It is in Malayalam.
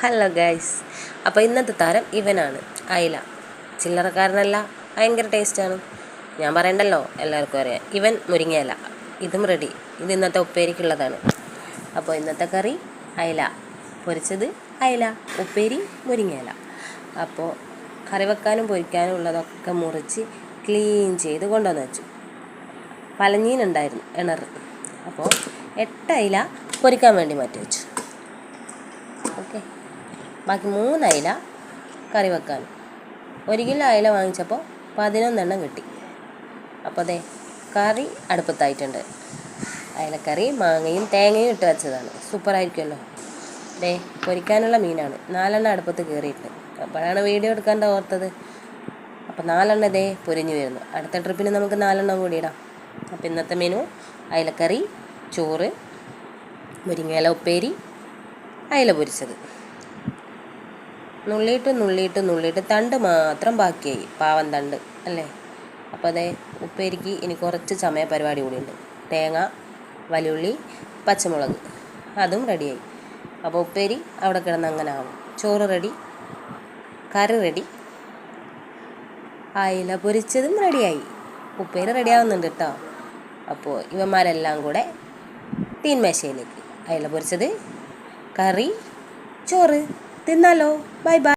ഹലോ ഗൈസ്, അപ്പോൾ ഇന്നത്തെ താരം ഇവനാണ്. അയില ചില്ലറക്കാരനല്ല, ഭയങ്കര ടേസ്റ്റാണ്. ഞാൻ പറയണ്ടല്ലോ, എല്ലാവർക്കും അറിയാം. ഇവൻ മുരിങ്ങയില, ഇതും റെഡി. ഇത് ഇന്നത്തെ ഉപ്പേരിക്കുള്ളതാണ്. അപ്പോൾ ഇന്നത്തെ കറി അയില പൊരിച്ചത്, അയില ഉപ്പേരി, മുരിങ്ങയില. അപ്പോൾ കറി വെക്കാനും പൊരിക്കാനും ഉള്ളതൊക്കെ മുറിച്ച് ക്ലീൻ ചെയ്ത് കൊണ്ടുവന്ന് വെച്ചു. പലഞ്ഞീനുണ്ടായിരുന്നു ഇണർ. അപ്പോൾ 8 അയില പൊരിക്കാൻ വേണ്ടി മാറ്റി വെച്ചു. ഓക്കെ, ബാക്കി 3 അയില കറി വെക്കാൻ. 1 കിലോ അയില വാങ്ങിച്ചപ്പോൾ 11 എണ്ണം കിട്ടി. അപ്പോൾ അതെ, കറി അടുപ്പത്തായിട്ടുണ്ട്. അയിലക്കറി മാങ്ങയും തേങ്ങയും ഇട്ട് വെച്ചതാണ്. സൂപ്പറായിരിക്കുമല്ലോ. ദേ, പൊരിക്കാനുള്ള മീനാണ്. 4 എണ്ണം അടുപ്പത്ത് കയറിയിട്ട് അപ്പോഴാണ് വീഡിയോ എടുക്കാണ്ട് ഓർത്തത്. അപ്പോൾ 4 എണ്ണം ദേ പൊരിഞ്ഞു വരുന്നു. അടുത്ത ട്രിപ്പിന് നമുക്ക് 4 എണ്ണം കൂടി ഇടാം. അപ്പോൾ ഇന്നത്തെ മെനു അയിലക്കറി, ചോറ്, മുരിങ്ങയില ഉപ്പേരി, അയില പൊരിച്ചത്. നുള്ളിയിട്ട് തണ്ട് മാത്രം ബാക്കിയായി. പാവം തണ്ട് അല്ലേ. അപ്പോൾ അതേ, ഉപ്പേരിക്ക് ഇനി കുറച്ച് സമയ പരിപാടി കൂടിയുണ്ട്. തേങ്ങ, വലിയുള്ളി, പച്ചമുളക്, അതും റെഡിയായി. അപ്പോൾ ഉപ്പേരി അവിടെ കിടന്ന് അങ്ങനെ ആവും. ചോറ് റെഡി, കറി റെഡി, അയില പൊരിച്ചതും റെഡിയായി, ഉപ്പേരി റെഡിയാവുന്നുണ്ട് കേട്ടോ. അപ്പോൾ ഇവന്മാരെല്ലാം കൂടെ തീന്മേശയിലേക്ക്. അയില പൊരിച്ചത്, കറി, ചോറ് തിന്നാലോ. Bye bye.